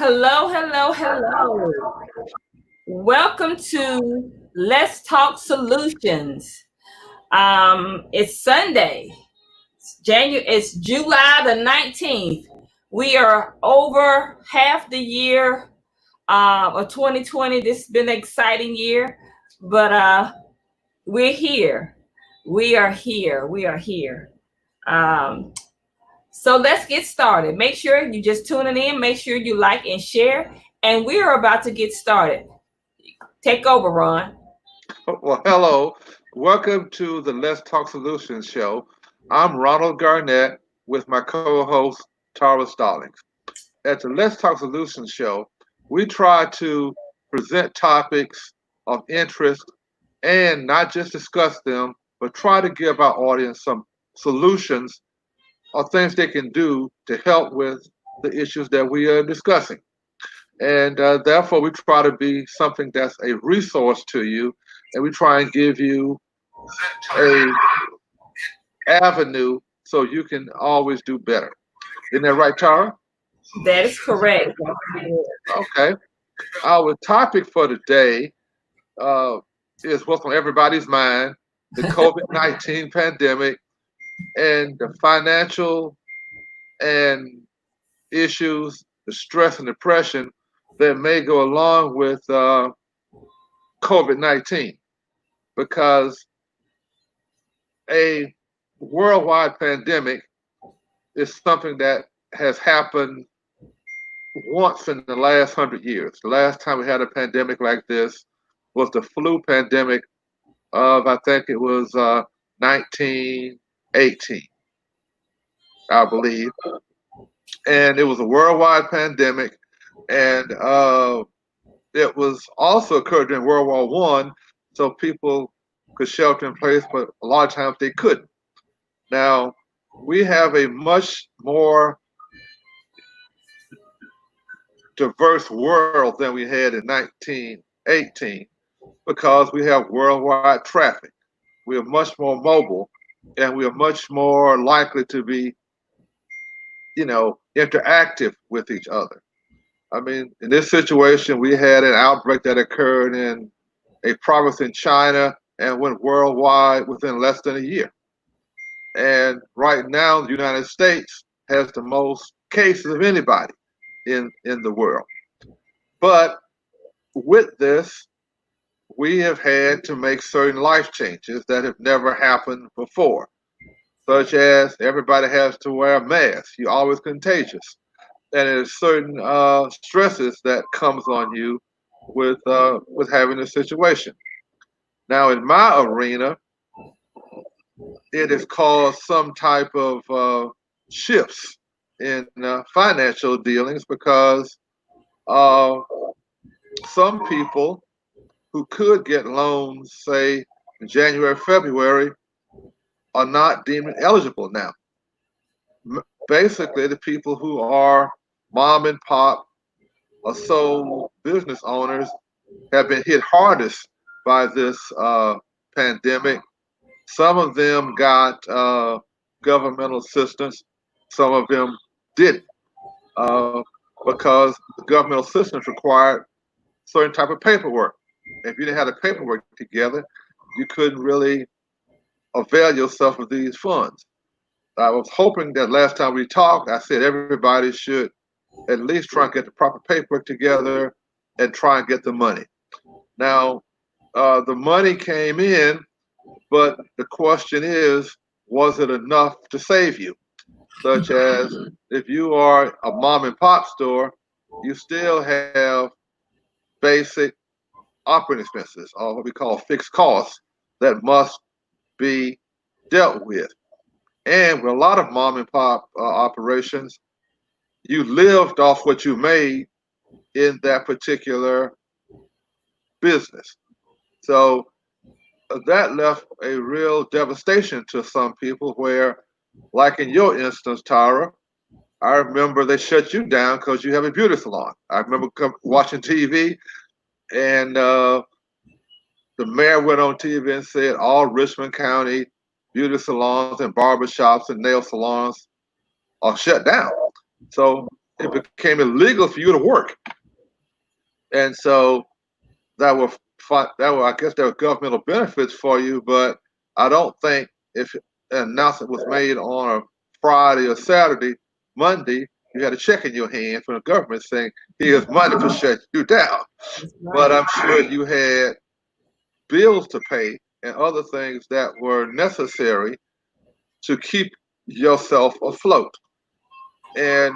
Hello, hello, hello. Welcome to Let's Talk Solutions. It's Sunday. It's July the 19th. We are over half the year of 2020. This has been an exciting year, but we're here. We are here. We are here. Um, So let's get started. Make sure you just tuning in. Make sure you like and share. And we are about to get started. Take over, Ron. Well, hello. Welcome to the Let's Talk Solutions show. I'm Ronald Garnett with my co-host Tara Stallings. At the Let's Talk Solutions show, we try to present topics of interest and not just discuss them, but try to give our audience some solutions or things they can do to help with the issues that we are discussing. And therefore, we try to be something that's a resource to you, and we try and give you a avenue so you can always do better. Isn't that right, Tara? That is correct. Okay. Our topic for today uh, is what's on everybody's mind: the COVID-19 pandemic and the financial and issues, the stress and depression that may go along with COVID-19, because a worldwide pandemic is something that has happened once in the last 100 years. The last time we had a pandemic like this was the flu pandemic of, I think it was 1918, I believe. And it was a worldwide pandemic. And it was also occurred during World War One, so people could shelter in place, but a lot of times they couldn't. Now, we have a much more diverse world than we had in 1918 because we have worldwide traffic. We are much more mobile and we are much more likely to be, interactive with each other. I mean, in this situation, we had an outbreak that occurred in a province in China and went worldwide within less than a year. And right now, the United States has the most cases of anybody in the world. But with this, we have had to make certain life changes that have never happened before, such as everybody has to wear a mask. You're always contagious. And there's certain stresses that comes on you with having this situation. Now, in my arena, it has caused some type of shifts in financial dealings because uh, some people who could get loans, say in January, February, are not deemed eligible now. Basically, the people who are mom and pop or sole business owners have been hit hardest by this pandemic. Some of them got governmental assistance, some of them didn't, uh, because the governmental assistance required certain type of paperwork. If you didn't have the paperwork together, you couldn't really avail yourself of these funds. I was hoping that last time we talked, I said everybody should at least try and get the proper paperwork together and try and get the money. Now, the money came in, but the question is, was it enough to save you? Such as if you are a mom and pop store, you still have basic operating expenses, or what we call fixed costs, that must be dealt with. And with a lot of mom and pop operations, you lived off what you made in that particular business. So that left a real devastation to some people where, like in your instance, Tara, I remember they shut you down because you have a beauty salon. I remember watching TV and the mayor went on TV and said all Richmond County beauty salons and barber shops and nail salons are shut down. So it became illegal for you to work. And so that were I guess there were governmental benefits for you, but I don't think if an announcement was made on a Friday or Saturday, Monday, you had a check in your hand from the government saying, here's money to shut you down. That's But right. I'm sure you had bills to pay and other things that were necessary to keep yourself afloat. And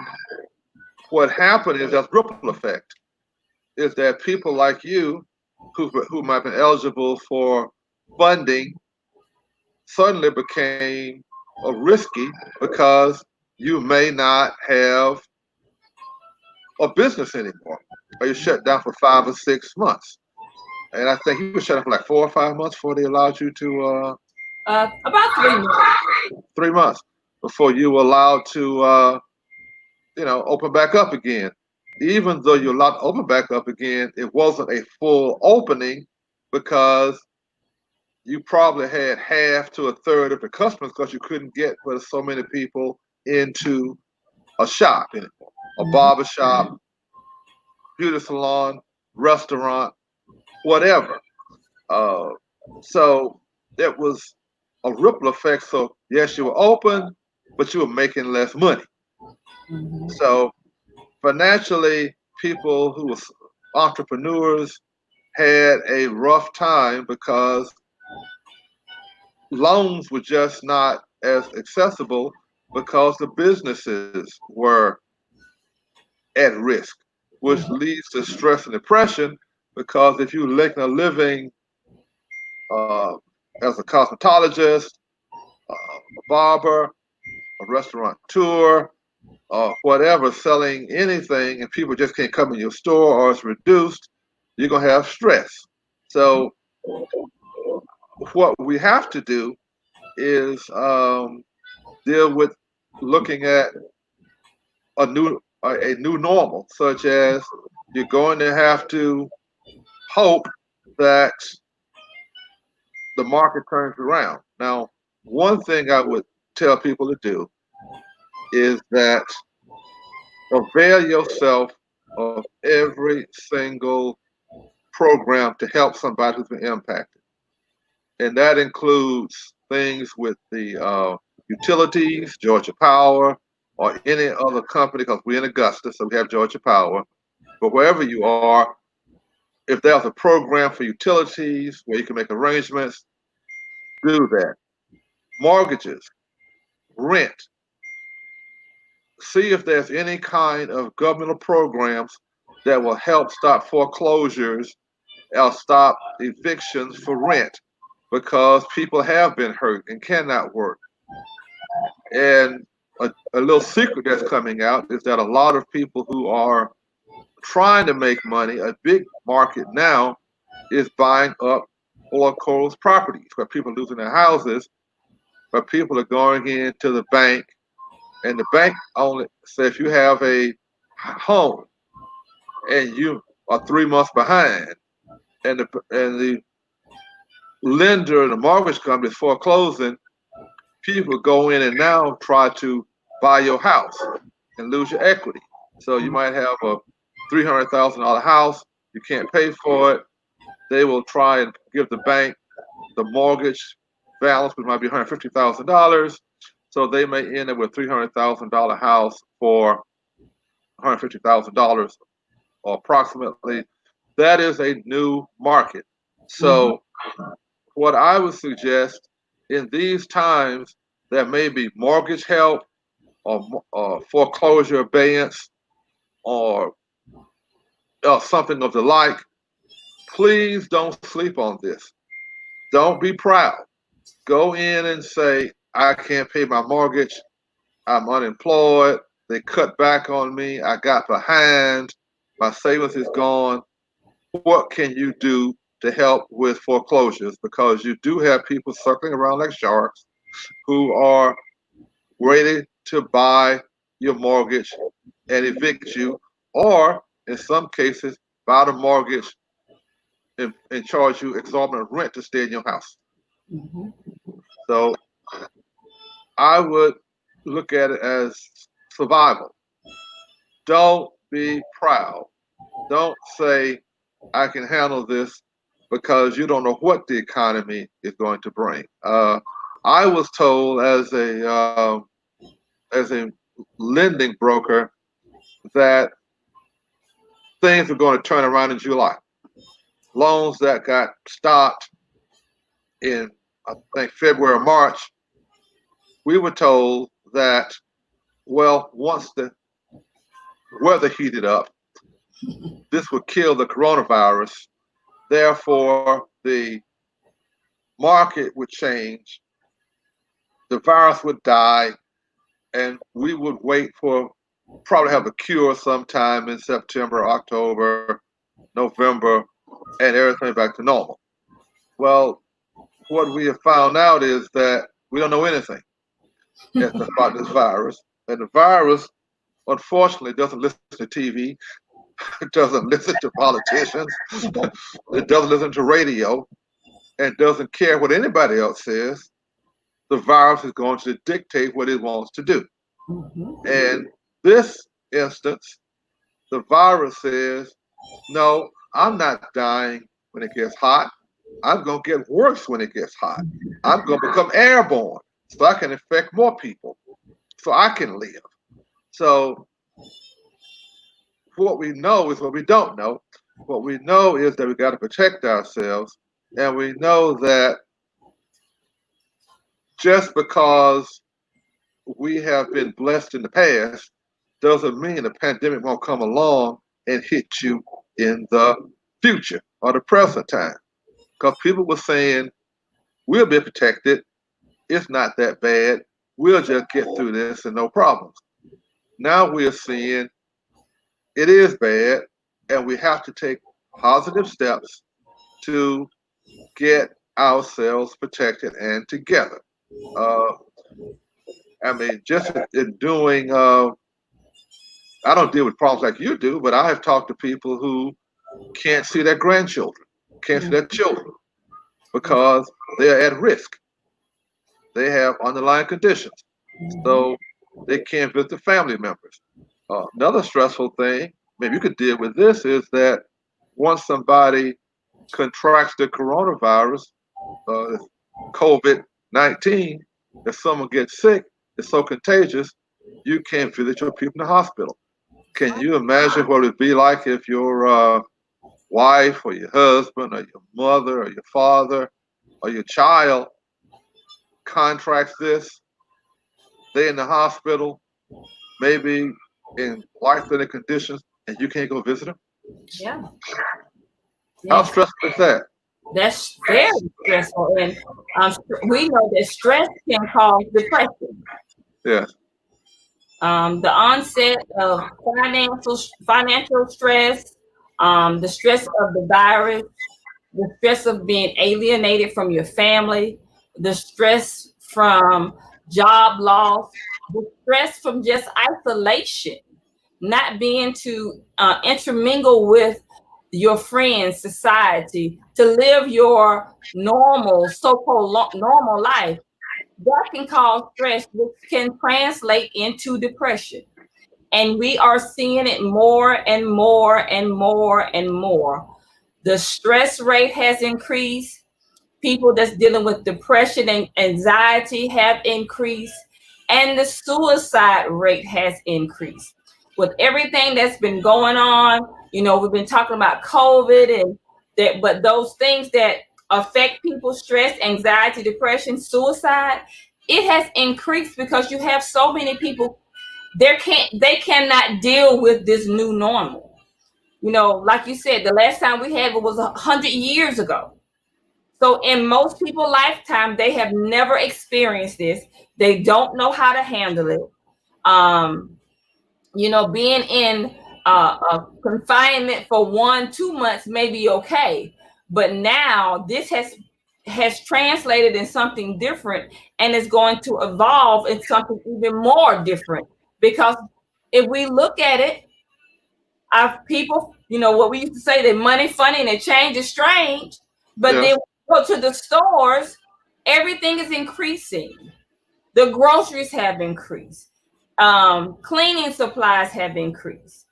what happened is that ripple effect is that people like you who might have been eligible for funding suddenly became risky because you may not have a business anymore, or you're shut down for 5 or 6 months. And I think you were shut down for like 4 or 5 months before they allowed you to About 3 months. 3 months before you were allowed to open back up again. Even though you're allowed to open back up again, it wasn't a full opening because you probably had half to a third of the customers because you couldn't get with so many people into a shop anymore, a Mhm. barber shop, beauty salon, restaurant, whatever. Uh, so it was a ripple effect. So yes, you were open, but you were making less money. Mhm. So financially, people who were entrepreneurs had a rough time because loans were just not as accessible because the businesses were at risk, which Mhm. leads to stress and depression. Because if you're making a living uh, as a cosmetologist, a barber, a restaurateur, whatever, selling anything, and people just can't come in your store or it's reduced, you're gonna have stress. So what we have to do is deal with looking at a new normal, such as you're going to have to hope that the market turns around. Now, one thing I would tell people to do is that avail yourself of every single program to help somebody who's been impacted. And that includes things with the utilities, Georgia Power, or any other company, because we're in Augusta, so we have Georgia Power. But wherever you are, if there's a program for utilities where you can make arrangements, do that. Mortgages, rent, see if there's any kind of governmental programs that will help stop foreclosures or stop evictions for rent because people have been hurt and cannot work. And a little secret that's coming out is that a lot of people who are trying to make money, a big market now, is buying up foreclosed properties where people are losing their houses, where people are going into the bank, and the bank only says if you have a home and you are 3 months behind, and the lender, the mortgage company is foreclosing, people go in and now try to buy your house and lose your equity. So you might have a $300,000 house, you can't pay for it. They will try and give the bank the mortgage balance, which might be $150,000. So they may end up with $300,000 house for $150,000 or approximately. That is a new market. Mhm. So what I would suggest in these times, there may be mortgage help or foreclosure abeyance or something of the like. Please don't sleep on this. Don't be proud. Go in and say, I can't pay my mortgage. I'm unemployed. They cut back on me. I got behind. My savings is gone. What can you do to help with foreclosures? Because you do have people circling around like sharks who are ready to buy your mortgage and evict you, or in some cases, buy the mortgage and charge you exorbitant rent to stay in your house. Mhm. So I would look at it as survival. don't be proud. Don't say, I can handle this, because you don't know what the economy is going to bring. I was told as a lending broker that things are going to turn around in July. Loans that got stopped in, I think, February or March, we were told that, well, once the weather heated up, this would kill the coronavirus. Therefore, the market would change, the virus would die, and we would wait for, probably have a cure sometime in September, October, November, and everything back to normal. Well, what we have found out is that we don't know anything about this virus. And the virus, unfortunately, doesn't listen to TV, it doesn't listen to politicians, it doesn't listen to radio, and doesn't care what anybody else says. The virus is going to dictate what it wants to do. Mm-hmm. And this instance, the virus says, no, I'm not dying when it gets hot. I'm going to get worse when it gets hot. I'm going to become airborne so I can infect more people, so I can live. So what we know is what we don't know. What we know is that we got to protect ourselves. And we know that just because we have been blessed in the past doesn't mean a pandemic won't come along and hit you in the future or the present time. Because people were saying, we'll be protected. It's not that bad. We'll just get through this and no problems. Now we're seeing it is bad, and we have to take positive steps to get ourselves protected and together. Uh, I mean, just in doing, I don't deal with problems like you do, but I have talked to people who can't see their grandchildren, can't see their children, because they're at risk. They have underlying conditions, so they can't visit family members. Another stressful thing, maybe you could deal with this, is that once somebody contracts the coronavirus, COVID-19, if someone gets sick, it's so contagious, you can't visit your people in the hospital. Can you imagine what it would be like if your wife or your husband or your mother or your father or your child contracts this? They're in the hospital, maybe in life-threatening conditions, and you can't go visit them? Yeah. How Yes. stressful is that? That's very stressful. And we know that stress can cause depression. Yes. The onset of financial stress, the stress of the virus, the stress of being alienated from your family, the stress from job loss, the stress from just isolation, not being to intermingle with your friends, society, to live your normal, so-called normal life. That can cause stress, which can translate into depression. And we are seeing it more and more and more and more. The stress rate has increased. People that's dealing with depression and anxiety have increased. And the suicide rate has increased. With everything that's been going on, we've been talking about COVID and that, but those things that affect people's stress, anxiety, depression, suicide, it has increased because you have so many people they cannot deal with this new normal. Like you said, the last time we had it was 100 years ago. So in most people's lifetime, they have never experienced this. They don't know how to handle it. Um, being in confinement for 1-2 months may be okay, but now this has translated in something different, and is going to evolve in something even more different. Because if we look at it, our people, what we used to say, that money funny and the change is strange, but Yes. then go to the stores, everything is increasing. The groceries have increased. Cleaning supplies have increased.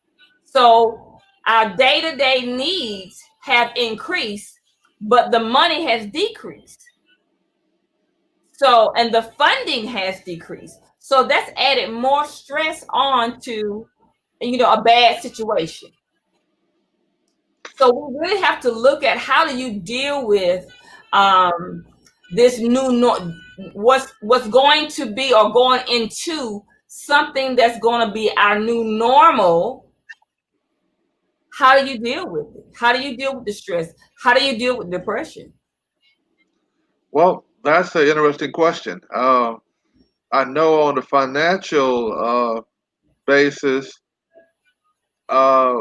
So our day-to-day needs have increased, but the money has decreased. So, and the funding has decreased. So that's added more stress on to, a bad situation. So we really have to look at how do you deal with um, this what's going to be or going into something that's going to be our new normal. How do you deal with it? How do you deal with the stress? How do you deal with depression? Well, that's an interesting question. I know on the financial basis, uh,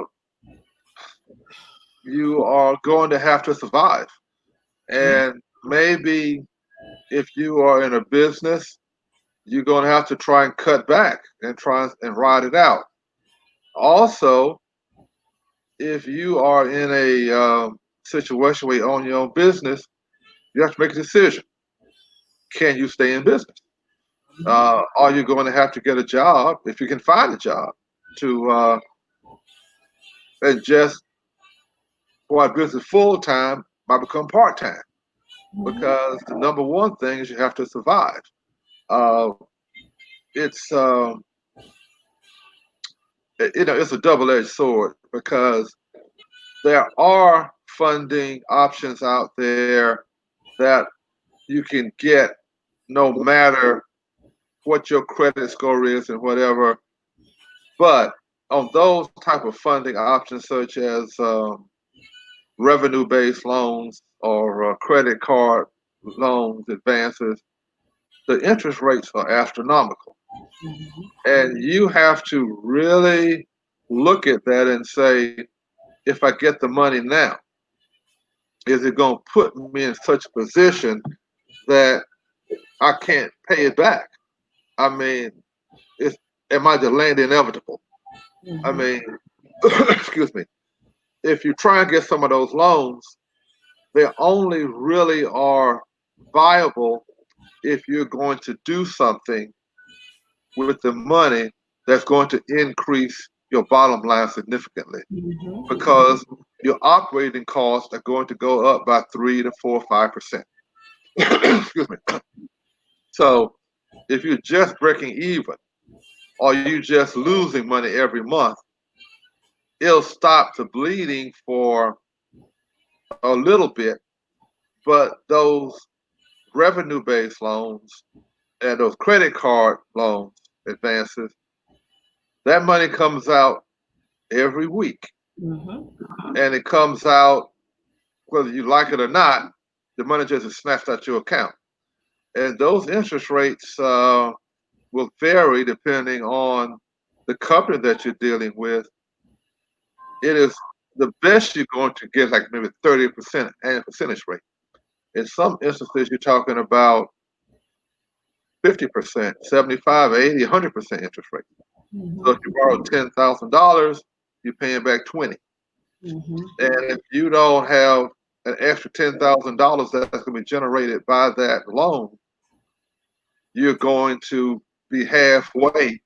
you are going to have to survive. And maybe if you are in a business, you're going to have to try and cut back and try and ride it out. Also, if you are in a situation where you own your own business, you have to make a decision. Can you stay in business? Are you going to have to get a job if you can find a job to and just while business full time might become part time? Because the number one thing is you have to survive. Uh, it's it's a double edged sword because there are funding options out there that you can get no matter what your credit score is and whatever. But on those type of funding options, such as revenue-based loans or credit card loans, advances, the interest rates are astronomical. And you have to really look at that and say, if I get the money now, is it going to put me in such a position that I can't pay it back? I mean, it's, am I delaying the inevitable? I mean, excuse me. If you try and get some of those loans, they only really are viable if you're going to do something with the money that's going to increase your bottom line significantly because your operating costs are going to go up by 3 to 4 or 5%. Excuse me. So if you're just breaking even or you just losing money every month, it'll stop the bleeding for a little bit, but those revenue-based loans and those credit card loans advances, that money comes out every week. And it comes out, whether you like it or not, the money just is snatched out your account. And those interest rates will vary depending on the company that you're dealing with. It is the best you're going to get, like maybe 30% annual percentage rate. In some instances, you're talking about 50%, 75, 80, 100% interest rate. So if you borrow $10,000, you're paying back 20. And if you don't have an extra $10,000 that's going to be generated by that loan, you're going to be halfway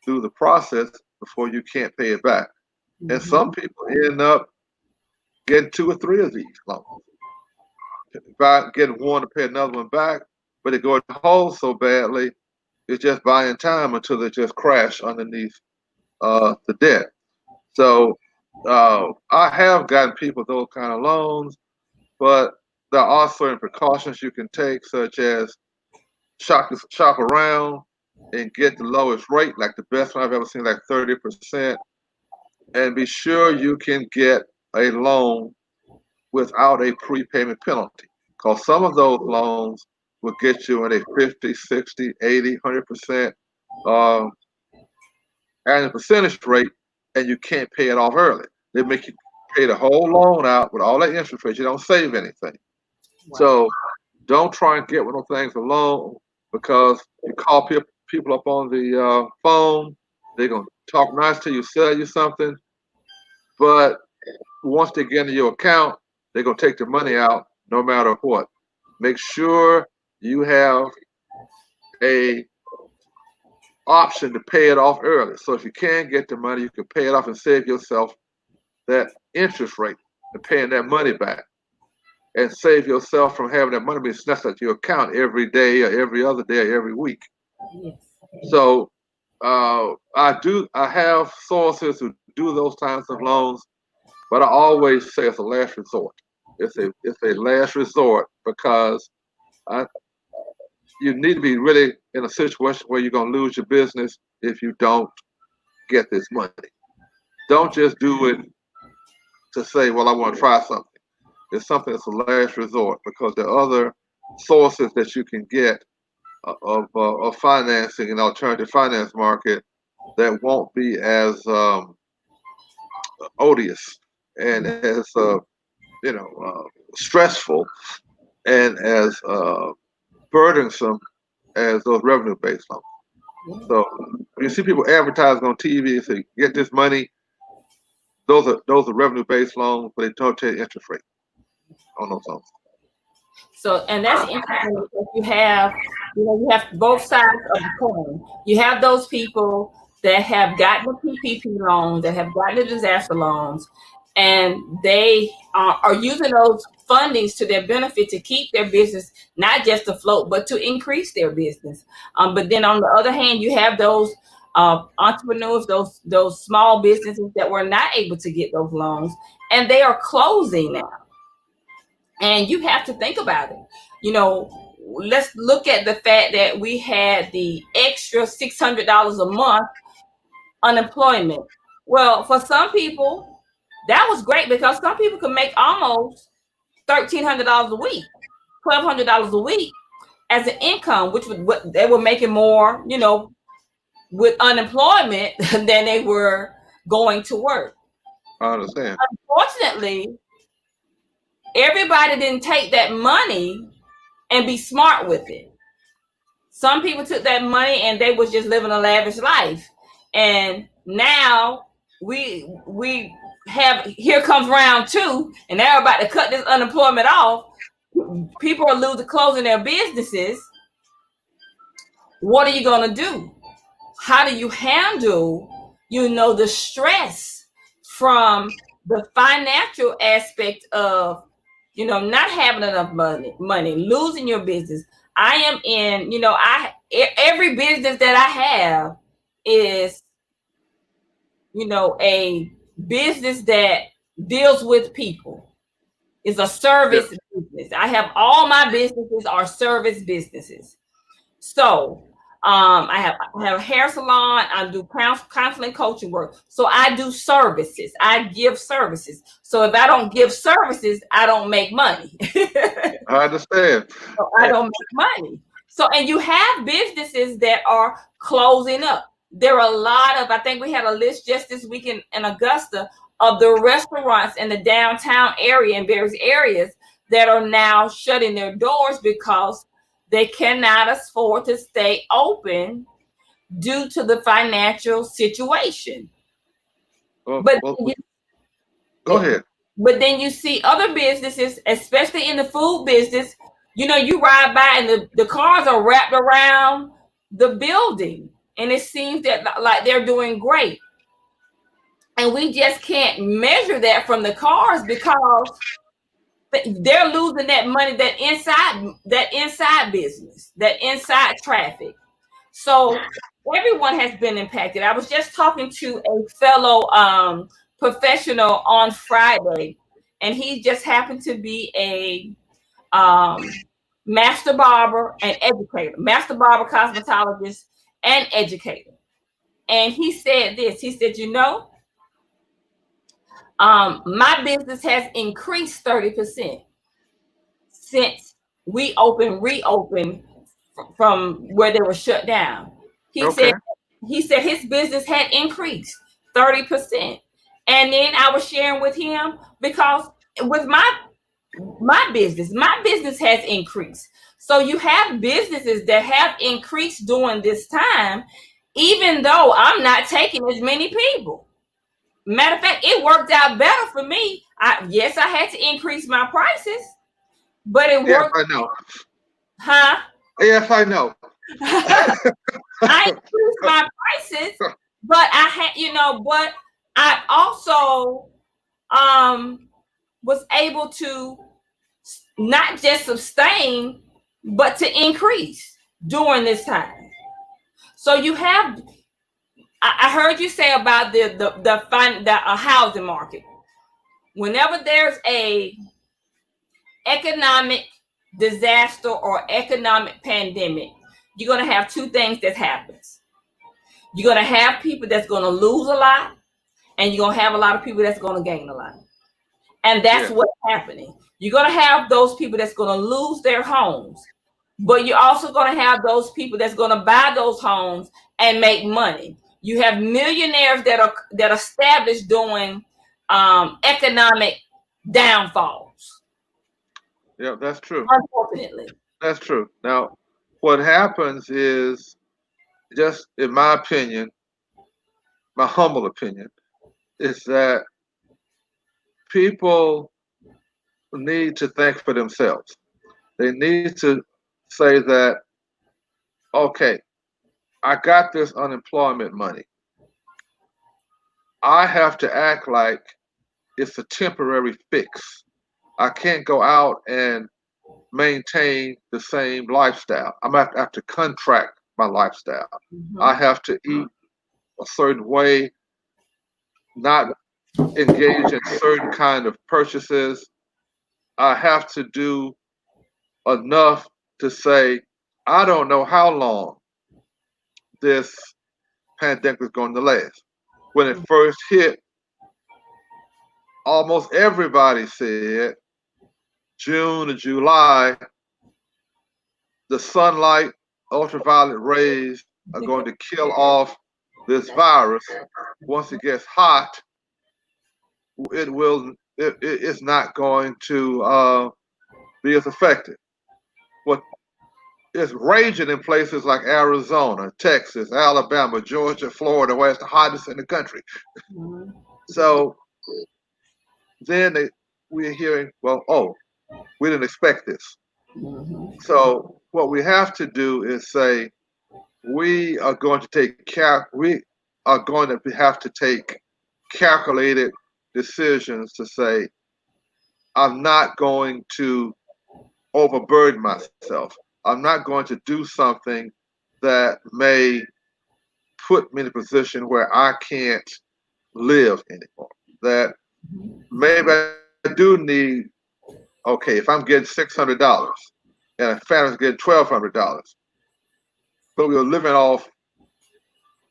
through the process before you can't pay it back. And some people end up getting 2 or 3 of these loans, by getting one to pay another one back, but it goes hold so badly, it's just buying time until they just crash underneath the debt. So I have gotten people those kind of loans, but there are certain precautions you can take, such as shop around and get the lowest rate, like the best one I've ever seen, like 30%, and be sure you can get a loan without a prepayment penalty. Because some of those loans will get you in a 50, 60, 80, 100% uh, annual percentage rate, and you can't pay it off early. They make you pay the whole loan out with all that interest rate. You don't save anything. So don't try and get one of those things alone because you call people up on the phone. They're going to talk nice to you, sell you something. But once they get into your account, they're going to take the money out no matter what. Make sure you have a option to pay it off early. So if you can get the money, you can pay it off and save yourself that interest rate and paying that money back, and save yourself from having that money being snatched out of your account every day or every other day or every week. Yes. So I have sources who do those kinds of loans, but I always say it's a last resort. It's a last resort because I, you need to be really in a situation where you're going to lose your business if you don't get this money. Don't just do it to say, well, I want to try something. It's something that's a last resort because there are other sources that you can get of financing in the alternative finance market that won't be as odious and as stressful and as burdensome as those revenue-based loans. So when you see people advertising on TV and say, "Get this money," those are revenue-based loans, but they don't tell you interest rate on those loans. So, and that's interesting because you have both sides of the coin. You have those people that have gotten the PPP loans, that have gotten the disaster loans, and they are using those fundings to their benefit to keep their business not just afloat, but to increase their business. But then on the other hand, you have those entrepreneurs, those small businesses that were not able to get those loans, and they are closing now. And you have to think about it. Let's look at the fact that we had the extra $600 a month unemployment. Well, for some people, that was great because some people could make almost $1,300 a week, $1,200 a week as an income, which what they were making more, with unemployment than they were going to work. I understand. Unfortunately, everybody didn't take that money and be smart with it. Some people took that money and they was just living a lavish life. And now we have, here comes round two, and they're about to cut this unemployment off. People are closing their businesses. What are you gonna do? How do you handle, the stress from the financial aspect of not having enough money, losing your business? I am in, every business that I have is, a business that deals with people. It's a service business. I have all my businesses are service businesses. So I have a hair salon. I do counseling, coaching work. So I do services. I give services. So if I don't give services, I don't make money. I understand. So I don't make money. So, and you have businesses that are closing up. There are a lot of, I think we had a list just this week in Augusta of the restaurants in the downtown area and various areas that are now shutting their doors because they cannot afford to stay open due to the financial situation. Go ahead. But then you see other businesses, especially in the food business, you ride by and the cars are wrapped around the building. And it seems that like they're doing great. And we just can't measure that from the cars because they're losing that money, that inside business, that inside traffic. So everyone has been impacted. I was just talking to a fellow professional on Friday, and he just happened to be a master barber and educator, master barber, cosmetologist, and educator. And he said this. He said, my business has increased 30% since we reopened from where they were shut down. He said his business had increased 30%. And then I was sharing with him because with my business has increased. So you have businesses that have increased during this time, even though I'm not taking as many people. Matter of fact, it worked out better for me. Yes, I had to increase my prices, but it worked. Yes, I know. Huh? Yes, I know. I increased my prices, but I had, but I also um was able to not just sustain, but to increase during this time. So you have, I heard you say about the housing market. Whenever there's a economic disaster or economic pandemic, you're gonna have two things that happens. You're gonna have people that's gonna lose a lot, and you're gonna have a lot of people that's gonna gain a lot. And that's Yeah, what's happening. You're going to have those people that's going to lose their homes, but you're also going to have those people that's going to buy those homes and make money. You have millionaires that are established doing economic downfalls. yeah, that's true. Unfortunately. That's true. Now, what happens is, just in my opinion, my humble opinion, is that people need to think for themselves. They need to say that, okay, I got this unemployment money. I have to act like it's a temporary fix. I can't go out and maintain the same lifestyle. I'm going to have to contract my lifestyle. I Mm-hmm. have to eat a certain way, not engage in certain kind of purchases. I have to do enough to say, I don't know how long this pandemic is going to last. When it first hit, almost everybody said June or July, the sunlight, ultraviolet rays are going to kill off this virus. Once it gets hot, it's not going to be as effective. What is raging in places like Arizona, Texas, Alabama, Georgia, Florida, where it's the hottest in the country. Mm-hmm. So then we're hearing, well, oh, we didn't expect this. Mm-hmm. So what we have to do is say we are going to we are going to have to take calculated decisions to say I'm not going to overburden myself. I'm not going to do something that may put me in a position where I can't live anymore. That maybe I do need, okay, if I'm getting $600 and a family's getting $1,200, but we were living off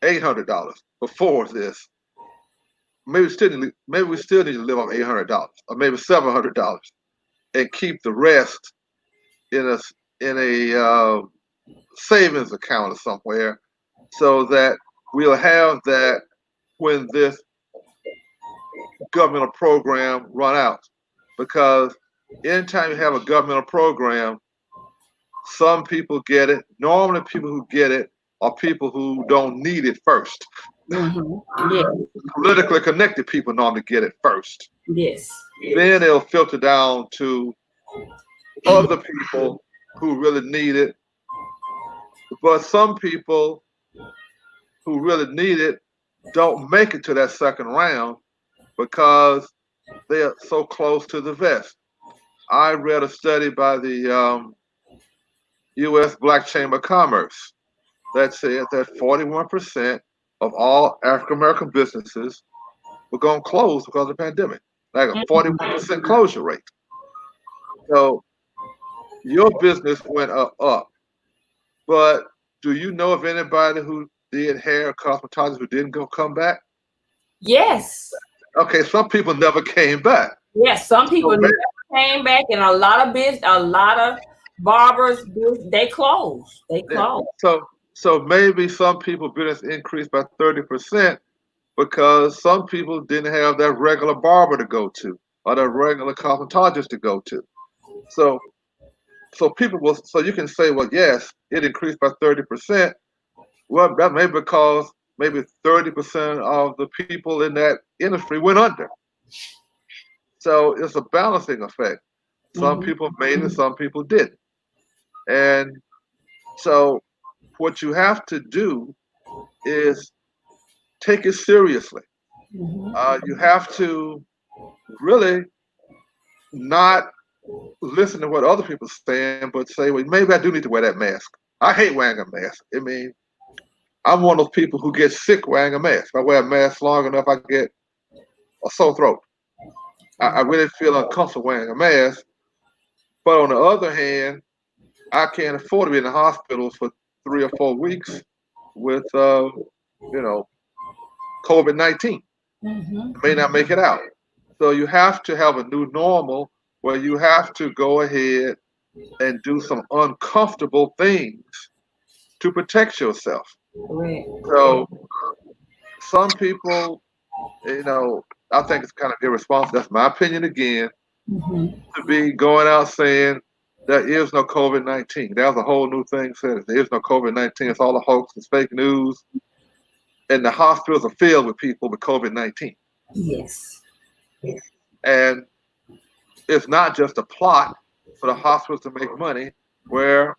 $800 before this, maybe we still need to live off $800 or maybe $700 and keep the rest in a savings account or somewhere, so that we'll have that when this governmental program run out. Because anytime you have a governmental program, some people get it. Normally, people who get it are people who don't need it first. Mm-hmm. Yeah. Politically connected people normally get it first. Yes. Then it'll filter down to other people who really need it. But some people who really need it don't make it to that second round because they are so close to the vest. I read a study by the U.S. Black Chamber of Commerce that said that 41% of all African American businesses were going to close because of the pandemic, like a 41% closure rate. So your business went up, but do you know of anybody who did hair cosmetology who didn't go come back? Yes. Okay, some people never came back. Yes. Some So people never came back, and a lot of barbers, they closed. They yeah, closed. so maybe some people business increased by 30% because some people didn't have that regular barber to go to or that regular cosmetologist to go to. So so you can say, well, yes, it increased by 30%. Well, that may be because maybe 30% of the people in that industry went under. So it's a balancing effect. Some Mm-hmm. people made it, some people didn't. And so what you have to do is take it seriously. You have to really not listen to what other people are saying, but say, well, maybe I do need to wear that mask. I hate wearing a mask. I mean, I'm one of those people who get sick wearing a mask. If I wear a mask long enough, I get a sore throat. I really feel uncomfortable wearing a mask. But on the other hand, I can't afford to be in the hospital for 3 or 4 weeks with, you know, COVID-19. May not make it out. So you have to have a new normal where you have to go ahead and do some uncomfortable things to protect yourself. Correct. So some people, you know, I think it's kind of irresponsible. That's my opinion again, to be going out saying there is no COVID-19. There's a whole new thing said there is no COVID-19. It's all a hoax. It's fake news. And the hospitals are filled with people with COVID-19. Yes. And it's not just a plot for the hospitals to make money, where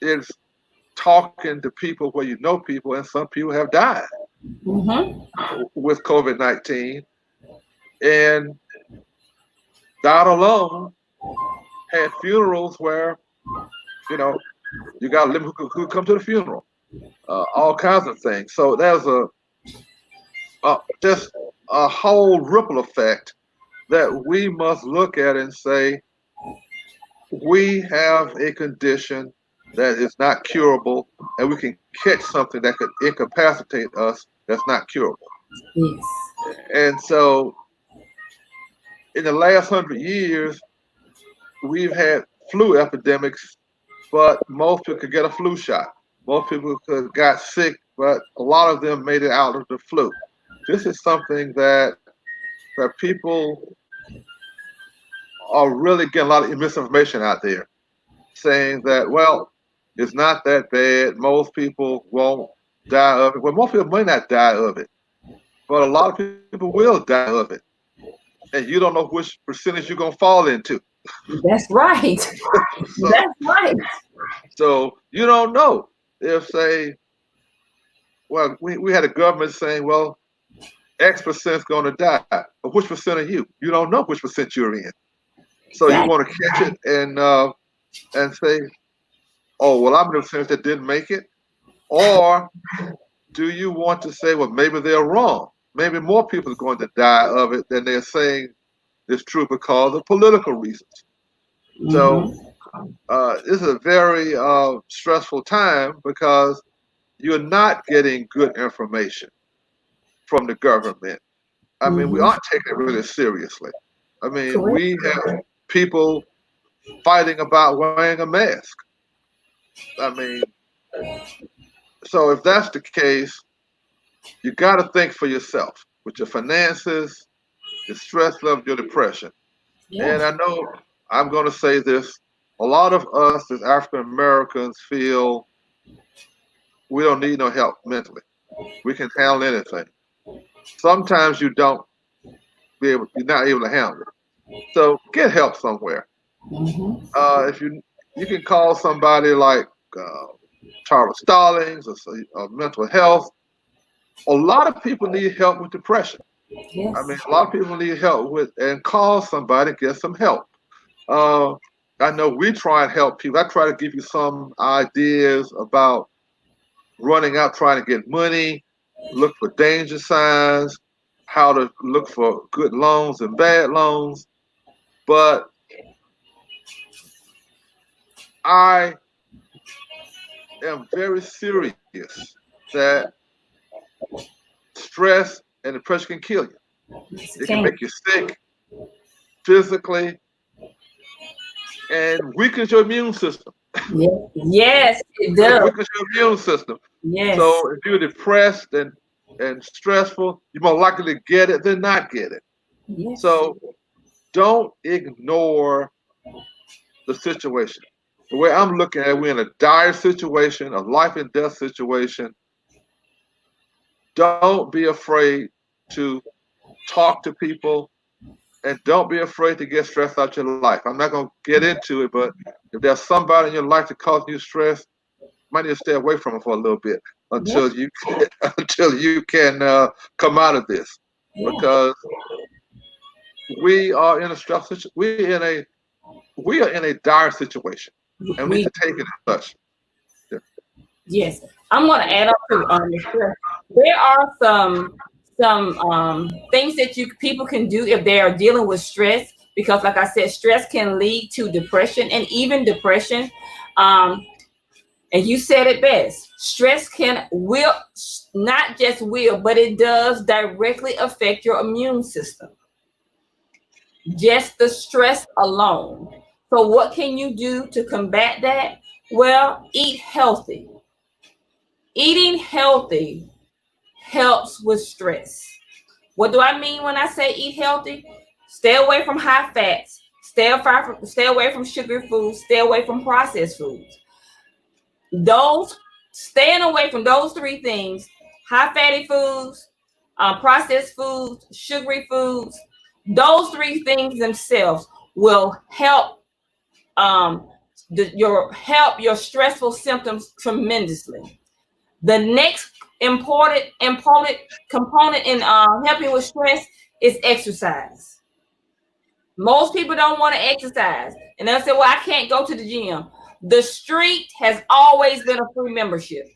it's talking to people where you know people, and some people have died with COVID-19. And that alone had funerals where, you know, you got to limit who come to the funeral, all kinds of things. So there's just a whole ripple effect that we must look at and say, we have a condition that is not curable, and we can catch something that could incapacitate us that's not curable. Yes. And so in the last 100 years, we've had flu epidemics, but most people could get a flu shot. Most people got sick, but a lot of them made it out of the flu. This is something that people are really getting a lot of misinformation out there, saying that, well, it's not that bad. Most people won't die of it. Well, most people may not die of it, but a lot of people will die of it. And you don't know which percentage you're going to fall into. That's right. so, That's right. so you don't know if, say, well, we had a government saying, well, X percent's going to die. But which percent are you? You don't know which percent you're in. So you want to catch it and say, oh, well, I'm the percentage that didn't make it. Or do you want to say, well, maybe they're wrong? Maybe more people are going to die of it than they're saying is true because of political reasons. So this is a very stressful time because you're not getting good information from the government. I mean, we aren't taking it really seriously. I mean, Correct. we have people fighting about wearing a mask. I mean, so if that's the case, you got to think for yourself with your finances, your stress level, your depression. And I know I'm going to say this. A lot of us as African Americans feel we don't need no help mentally. We can handle anything. Sometimes you're not able to handle it. So get help somewhere. If you can call somebody like Charles Stallings or mental health. A lot of people need help with depression. Yes. I mean, a lot of people need help with, and call somebody, get some help. I know we try and help people. I try to give you some ideas about running out, trying to get money, look for danger signs, how to look for good loans and bad loans. But I am very serious that stress and depression can kill you. It can make you sick physically and weakens your immune system. Yes, it does. It weakens your immune system. Yes. So if you're depressed and stressful, you're more likely to get it than not get it. Yes. So don't ignore the situation. The way I'm looking at it, we're in a dire situation, a life and death situation. Don't be afraid to talk to people, and don't be afraid to get stressed out your life. I'm not going to get into it, but if there's somebody in your life that causes you stress, might need to stay away from it for a little bit Yeah, until you until you can come out of this, yeah. because we are in a we are in a dire situation, and we need We to take it as such. Yeah. Yes, I'm going to add up to stress. There are some things that you people can do if they are dealing with stress, because, like I said, stress can lead to depression and even depression. Um, and you said it best. Stress can will not just will, but it does directly affect your immune system. Just the stress alone. So, what can you do to combat that? Well, eat healthy. Eating healthy helps with stress. What do I mean when I say eat healthy? Stay away from high fats, stay away from sugary foods, stay away from processed foods. Those Staying away from those three things, high fatty foods, processed foods, sugary foods, those three things themselves will help your stressful symptoms tremendously. The next important component in helping with stress is exercise. Most people don't want to exercise, and they'll say, "Well, I can't go to the gym." The street has always been a free membership.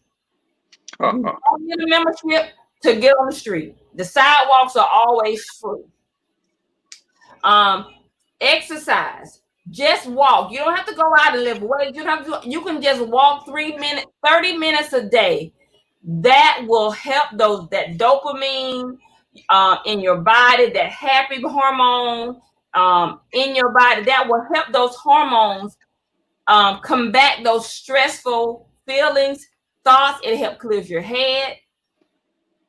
You Uh-huh. don't get a membership to get on the street. The sidewalks are always free. Um, Exercise. Just walk. You don't have to go out and lift weights. You can just walk 3 minutes, 30 minutes a day. That will help that dopamine in your body, that happy hormone in your body. That will help those hormones combat those stressful feelings, thoughts. It helps clear your head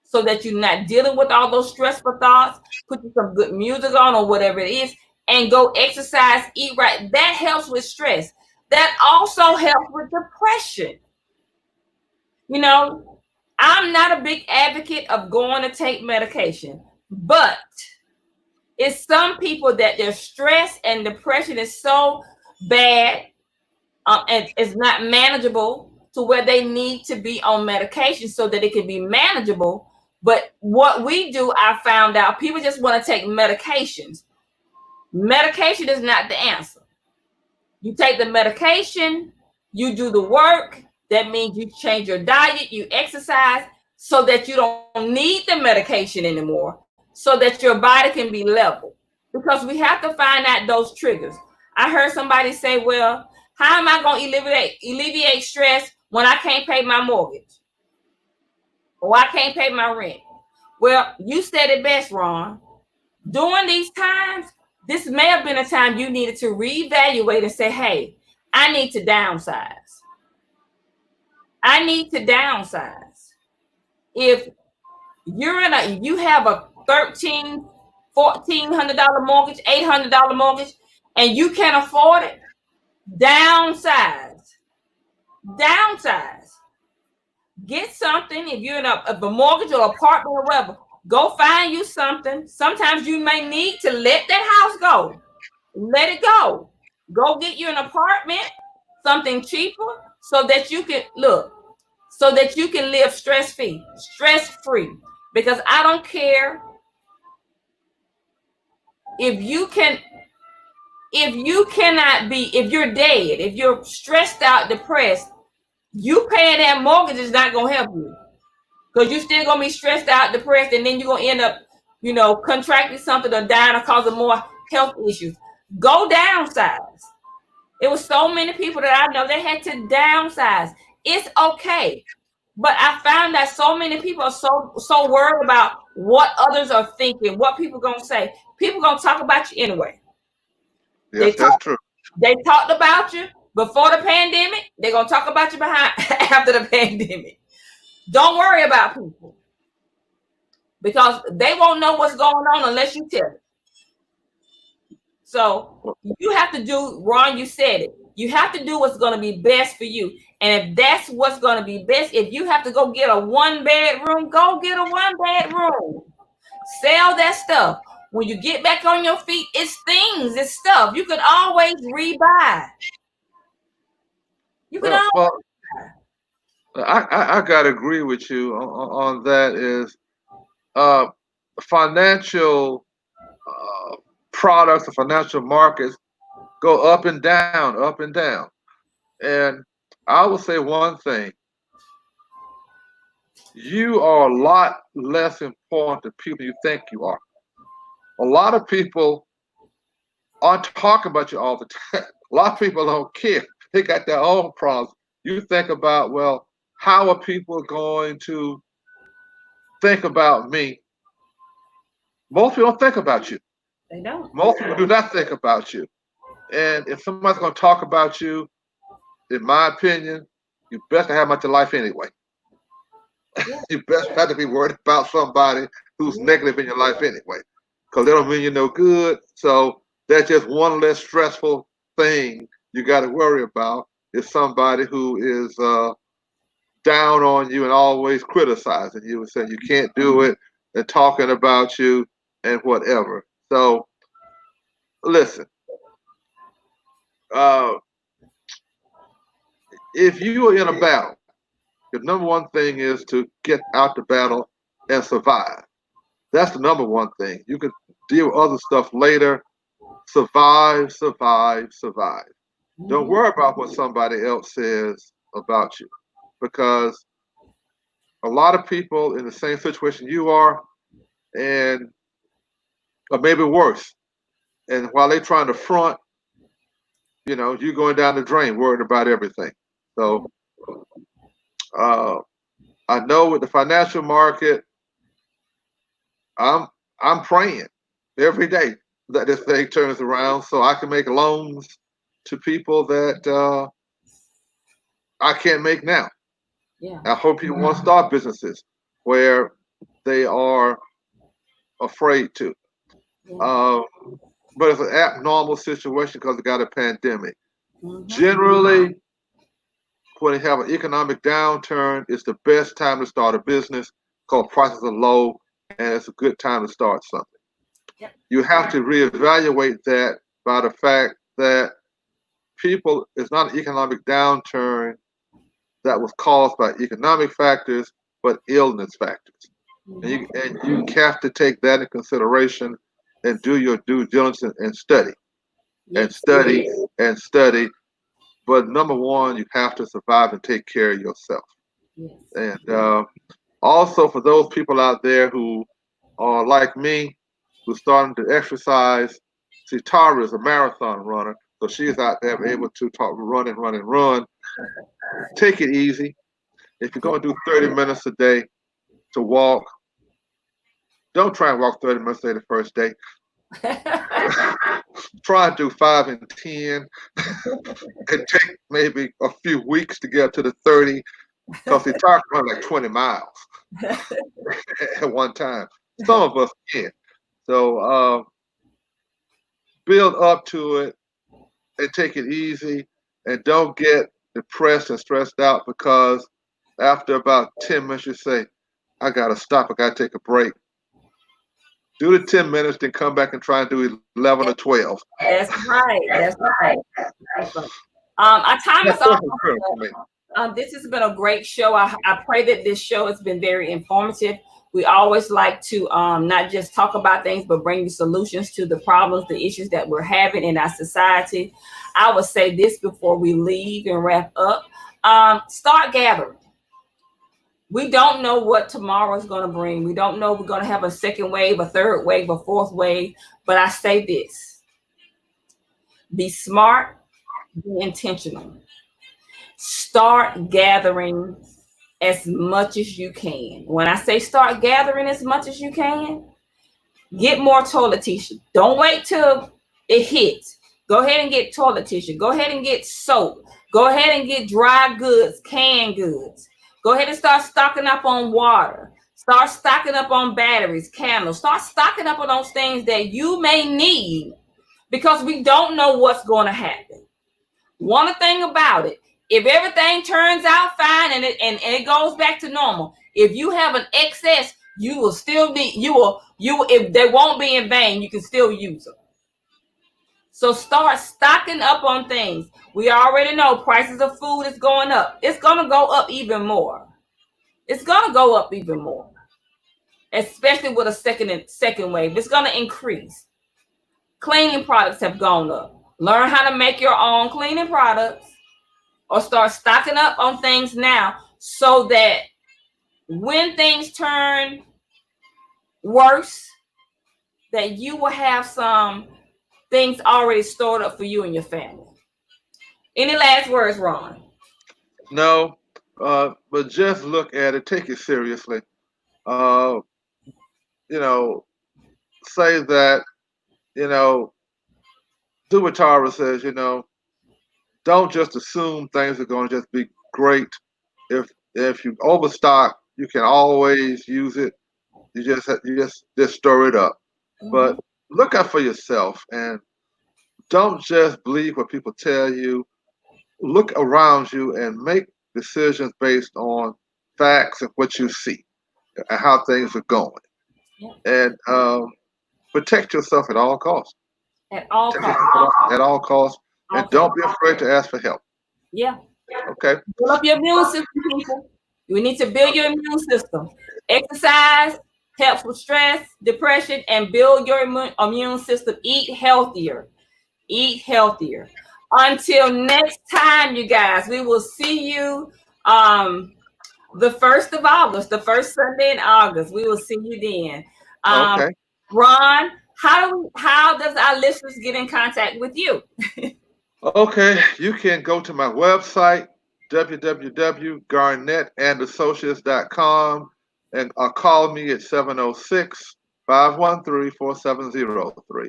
so that you're not dealing with all those stressful thoughts. Put some good music on or whatever it is, and go exercise, eat right. That helps with stress. That also helps with depression. You know, I'm not a big advocate of going to take medication, but it's some people that their stress and depression is so bad and it's not manageable to where they need to be on medication so that it can be manageable. But what we do, I found out, people just want to take medications. Medication is not the answer. You take the medication, you do the work. That means you change your diet, you exercise so that you don't need the medication anymore, so that your body can be level. Because we have to find out those triggers. I heard somebody say, well, how am I going to alleviate stress when I can't pay my mortgage or I can't pay my rent? Well, you said it best, Ron. During these times, this may have been a time you needed to reevaluate and say, hey, I need to downsize. I need to downsize. If you have a $1,400 mortgage, $800 mortgage, and you can't afford it, downsize. Downsize. Get something. If you're in a mortgage or apartment or whatever, go find you something. Sometimes you may need to let that house go. Let it go. Go get you an apartment, something cheaper, so that you can so that you can live stress free. Because I don't care if you can, if you're dead, if you're stressed out, depressed, you paying that mortgage is not gonna help you because you're still gonna be stressed out, depressed, and then you're gonna end up, contracting something or dying or causing more health issues. Go downsize. It was so many people that I know they had to downsize. It's okay. But I found that so many people are so worried about what others are thinking, what people gonna say. People gonna talk about you anyway. They Yes, that's talk, true. they talked about you before the pandemic. They're gonna talk about you behind after the pandemic. Don't worry about people because they won't know what's going on unless you tell them. So you have to do, Ron, you said it. You have to do what's going to be best for you. And if that's what's going to be best, if you have to go get a 1 bedroom, go get a 1 bedroom. Sell that stuff. When you get back on your feet, it's things, it's stuff. You can always rebuy. You can Well, always well, buy. I gotta agree with you on that. Is uh, financial products, the financial markets go up and down. And I will say one thing: you are a lot less important to people you think you are. A lot of people aren't talking about you all the time. A lot of people don't care. They got their own problems. You think about, well, how are people going to think about me? Most people don't think about you. They don't. Most people do not think about you. And if somebody's going to talk about you, in my opinion, you best not have much of life anyway. Yeah. You best not to be worried about somebody who's Yeah. negative in your life anyway, because they don't mean you're no good. So that's just one less stressful thing you got to worry about is somebody who is down on you and always criticizing you and saying you can't do it and talking about you and whatever. So listen, uh, if you are in a battle, the number one thing is to get out the battle and survive. That's the number one thing. You can deal with other stuff later. Survive, survive, survive. Don't Mhm. worry about what somebody else says about you because a lot of people in the same situation you are, and or maybe worse. And while they're trying to front, you're going down the drain, worried about everything. Yeah. So uh, I know with the financial market, I'm I'm praying every day that this thing turns around so I can make loans to people that I can't make now. Yeah. I hope people want to start businesses where they are afraid to. Yeah. Uh, but it's an abnormal situation because we got a pandemic. Mhm. Generally, when you have an economic downturn, it's the best time to start a business because prices are low and it's a good time to start something. Yep. You have to reevaluate that by the fact that people, it's not an economic downturn that was caused by economic factors, but illness factors. Mhm. And you have to take that in consideration and do your due diligence and study and Yes. study and study. But number one, you have to survive and take care of yourself. Yes. And also for those people out there who are like me, who's starting to exercise. See, Tara is a marathon runner, so she's out there able to talk, run and run and run. Take it easy. If you're going to do 30 minutes a day to walk, don't try and walk 30 minutes a day the first day. Try and do 5 and 10 and take maybe a few weeks to get to the 30 because they talk about like 20 miles at one time. Some of us can. So build up to it and take it easy and don't get depressed and stressed out because after about 10 minutes you say, I gotta stop, I gotta take a break. Do the 10 minutes, then come back and try and do 11 or 12. That's right. That's right. That's right. Our time That's is almost critical for me. up. This has been a great show. I pray that this show has been very informative. We always like to not just talk about things, but bring you solutions to the problems, the issues that we're having in our society. I would say this before we leave and wrap up. Start gathering. We don't know what tomorrow is going to bring. We don't know if we're going to have a second wave, a third wave, a fourth wave. But I say this: be smart, be intentional. Start gathering as much as you can. When I say start gathering as much as you can, get more toilet tissue. Don't wait till it hits. Go ahead and get toilet tissue. Go ahead and get soap. Go ahead and get dry goods, canned goods. Go ahead and start stocking up on water. Start stocking up on batteries, candles. Start stocking up on those things that you may need because we don't know what's going to happen. One thing about it, if everything turns out fine and it goes back to normal, if you have an excess, you will still need if they won't be in vain, you can still use them. So start stocking up on things. We already know prices of food is going up. It's going to go up even more. It's going to go up even more, especially with a second wave. It's going to increase. Cleaning products have gone up. Learn how to make your own cleaning products or start stocking up on things now so that when things turn worse, that you will have some things already stored up for you and your family. Any last words, Ron? No, but just look at it, take it seriously. Uh, you know, say that, you know, do what Tara says, don't just assume things are going to just be great. If you overstock, you can always use it. You just stir it up. But Mm-hmm. look out for yourself and don't just believe what people tell you. Look around you and make decisions based on facts and what you see and how things are going. Yeah. And protect yourself at all costs. At all Protect costs. yourself at all costs, and Okay. don't be afraid to ask for help. Yeah. Okay. Build up your immune system, people. You need to build your immune system. Exercise helps with stress, depression, and build your immune system. Eat healthier. Eat healthier. Until next time, you guys, we will see you the 1st of August, the first Sunday in August. We will see you then. Um, Okay. Ron, how does our listeners get in contact with you? Okay. You can go to my website, www.garnettandassociates.com, and call me at 706-513-4703.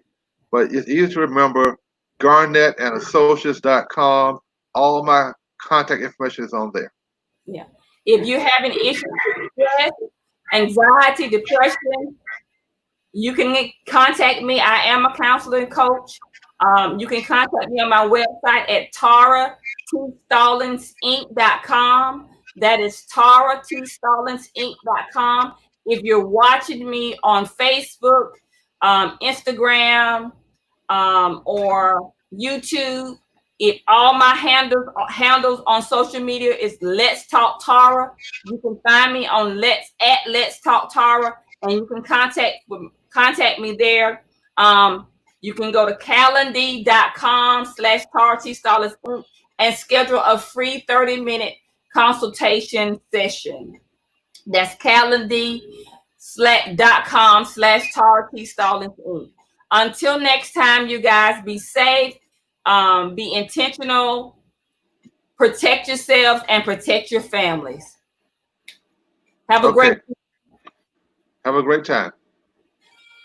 But it's easy to remember, garnettandassociates.com. All my contact information is on there. Yeah. If you're having issues with stress, anxiety, depression, you can contact me. I am a counselor and coach. You can contact me on my website at tara2stallingsinc.com. That is tara2stallingsinc.com. If you're watching me on Facebook, Instagram, or YouTube, all my handles on social media is Let's Talk Tara. You can find me on Let's Talk Tara, and you can contact me there. You can go to calendly.com/Tara and schedule a free 30-minute consultation session. That's calendly.com/Tara Until next time, you guys, be safe, be intentional, protect yourselves, and protect your families. Have a great Okay. Have a great time.